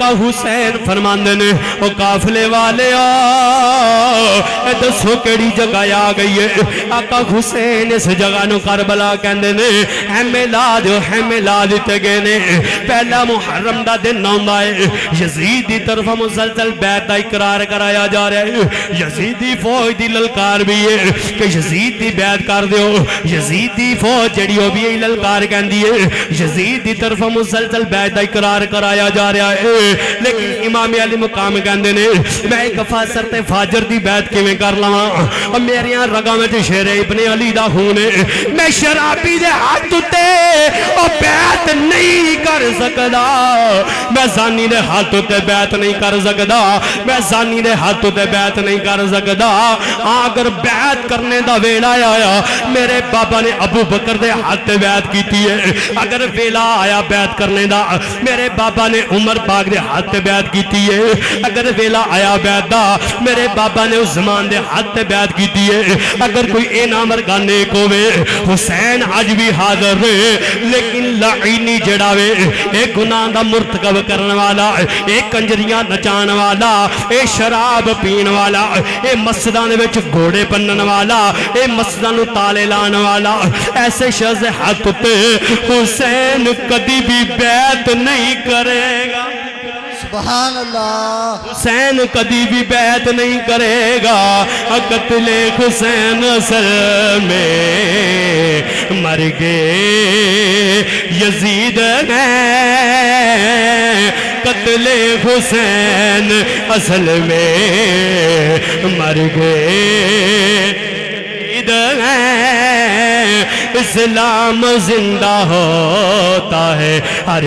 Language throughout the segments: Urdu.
آقا حسین فرماندے نے او قافلے والے دسو کیڑی جگہ آ گئی ہے؟ آقا حسین اس جگہ نو کربلا کہندے نے، ہے میلاد تے گئے نے۔ پہلا محرم دا دن آندا ہے، یزید دی طرف مسلسل بیعت دا اقرار کرایا جا رہا ہے، یزیدی فوج دی للکار بھی ہے کہ یزید دی بیعت کر دیو، یزید دی فوج جڑی ہو بھی ہے للکار کہندی ہے، یزید دی طرف مسلسل بیعت دا اقرار کرایا جا رہا ہے۔ لیکن امام علی مقام کہندے نے میں ایک فاسر تے فاجر دی بیعت کیویں کر لواں، اور میریاں رگاں وچ شیر ابن علی دا خون ہے، میں شرابی دے ہاتھ تے او بیعت نہیں کر سکدا، میں زانی دے ہاتھ تے بیعت نہیں کر سکدا، میں زانی دے ہاتھ تے بیعت نہیں کر سکدا۔ اگر بیعت کرنے دا ویلا آیا میرے بابا نے ابو بکر دے ہاتھ تے بیعت کیتی ہے، اگر ویلا آیا بیعت کرنے دا میرے بابا نے عمر پاک دے ہاتھ تے بیعت کیتی ہے، اگر ویلا آیا بیعت دا میرے بابا نے عثمان دے ہاتھ تے بیعت کیتی ہے۔ اگر کوئی اے نامر کا نیک ہوئے حسین آج بھی حاضر ہے، لیکن لعینی جڑا وے اے گناہ دا مرتکب کرنے والا، اے کنجریاں نچان والا، اے شراب پین والا، اے مسجداں دے وچ گھوڑے بنن والا، اے مسجداں نو تالے لان والا، ایسے شخص ہاتھ تے حسین کبھی بھی بیعت نہیں کرے گا۔ سبحان اللہ۔ حسین کبھی بھی بیعت نہیں کرے گا۔ قتل حسین اصل میں مر گئے یزید ہیں، قتل حسین اصل میں مر گئے یزید ہیں، اسلام زندہ ہوتا ہے ہر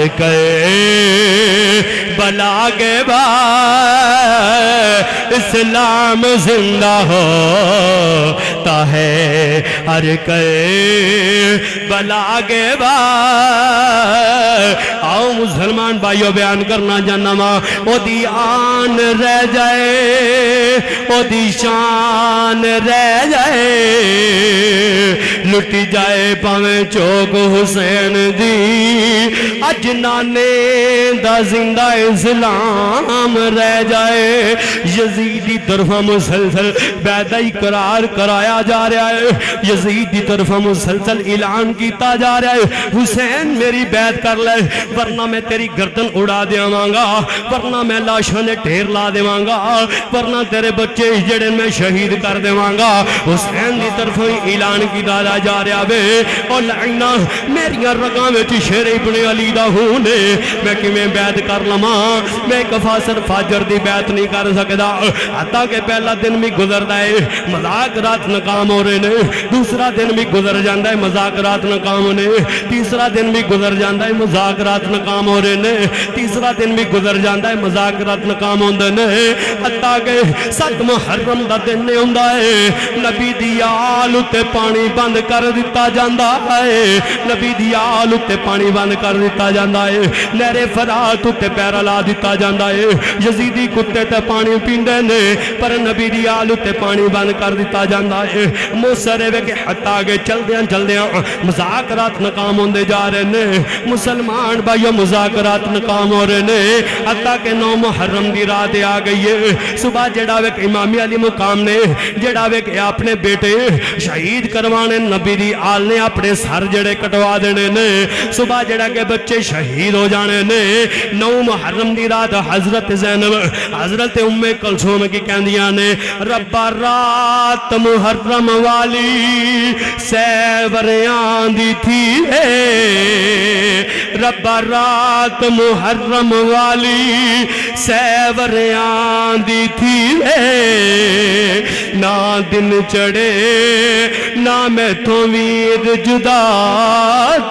بلا کے بعد، اسلام زندہ ہوتا ہے ہر بلا کے بعد۔ آؤ مسلمان بھائیو بیان کرنا جانا ماں او دی آن رہ جائے، او دی شان رہ جائے، لٹی جائے پاویں چوک حسین دی، اج نانے دا زندہ اسلام رہ جائے۔ یزید دی طرف مسلسل بیعت اقرار کرایا جا رہا ہے، یزید دی طرف مسلسل اعلان کیتا جا رہا ہے حسین میری بیعت کر لے ورنہ میں تیری گردن اڑا دیواں گا، ورنہ میں لاشاں دے ڈھیر لا دیواں گا، ورنہ تیرے بچے جڑے میں شہید کر دیواں گا۔ حسین دی طرف اعلان کیتا جا رہا ہے، اور لعنا میریاں رگاں وچ شیر ابن علی دا خون ہے، میں کیویں بیعت کر لواں؟ میں کفاسر فاجر دی بیعت نہیں کر سکدا۔ حتیٰ کہ پہلا دن بھی گزردا ہے مذاکرات ناکام ہو رہے نے، دوسرا دن بھی گزر جاندا ہے مذاکرات ناکام ہونے، تیسرا دن بھی گزر جاندا ہے مذاکرات ناکام ہو رہے نے، تیسرا دن بھی گزر جاندا ہے مذاکرات ناکام ہوندے نے۔ حتیٰ کہ 7 محرم دا دن نہیں ہوندا ہے، نبی دی آل تے پانی بند کر دیتا جاندا ہے، نبی دی آل تے پانی بند کر دیتا جاندا ہے، نہر فرات تے پیر لا دیتا جاندا ہے۔ یزیدی کتے تے پانی پیندے نے پر نبی دی آل تے پانی بند کر دیتا جاندا ہے۔ موسرے وے کہ حتیٰ کہ چلدیاں مذاکرات ناکام ہوندے جا رہے نے، مسلمان بھائیو مذاکرات ناکام ہو رہے نے۔ حتیٰ کہ 9 محرم دی رات آ گئی ہے، صبح جڑا وے کہ امام علی مقام نے جڑا وے کہ اپنے بیٹے شہید کروانے، نبی دی آل نے اپنے سر جڑے کٹوا دینے نے، صبح جڑا کہ بچے شہید ہو جانے نے۔ 9 محرم دی رات حضرت زینب حضرت ام کلثوم کی کہندیاں نے ربا رات محرم والی سیوریاں دی تھی ربا رات محرم والی سیوریاں دی تھی نہ دن چڑھے نہ میں تو وید جدا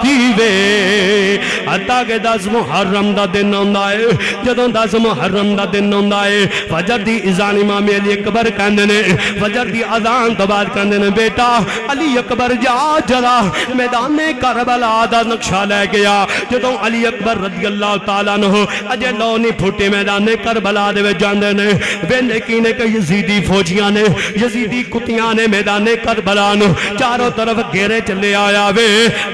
تھی وے۔ حتیٰ کہ 10 محرم دا دن ہوندا ہے، جدوں 10 محرم دا دن ہوندا ہے فجر دی اذان امام علی اکبر کہندے نے، فجر دی اذان تو بعد کہندے نے بیٹا علی اکبر جا جلا میدان کربلا دا نقشہ لے گیا۔ جدوں علی اکبر رضی اللہ تعالیٰ عنہ اجے لو نہیں پھٹے میدان کربلا دے وچ جاندے نے، ویندے کینے کہ یزیدی فوجیاں نے یزیدی کتیاں نے میدان کربلا نو چاروں طرف گھیرے چلے آیا وے۔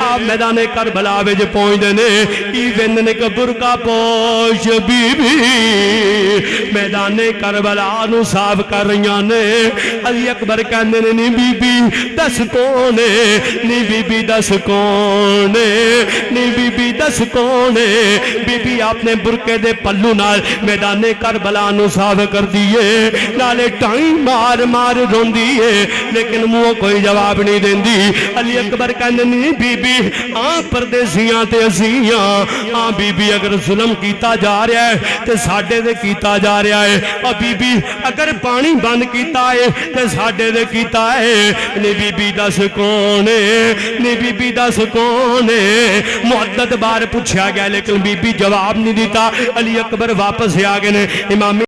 آپ میدان کربلا وچ پہنچ دے نے، ایویں نے کہ برقع پوش بی بی میدان کربلا نو صاف کر رہیاں نے علی اکبر کہندے نے نی بی بی دس کونے نی بی بی دس کونے نی بی بی دس کونے بی بی آپ نے برقے دے پلو نال میدان کربلا نو صاف کر دیئے نالے ٹائم مار مار رون دیئے لیکن منہ کوئی جواب نہیں دین دی علی اکبر کہندے نی بی بی پردیسیاں تے اسیاں بی بی اگر ظلم کیتا جا رہا ہے تے ساڑھے دے کیتا جا رہا ہے بی بی اگر پانی بند کیتا ہے تے ساڑھے دے کیتا ہے نی بی بی دس کونے نی بی بی دس کونے معدد بار پوچھا گیا لیکن بی بی جواب نہیں دیتا علی اکبر واپس آگئے نے امام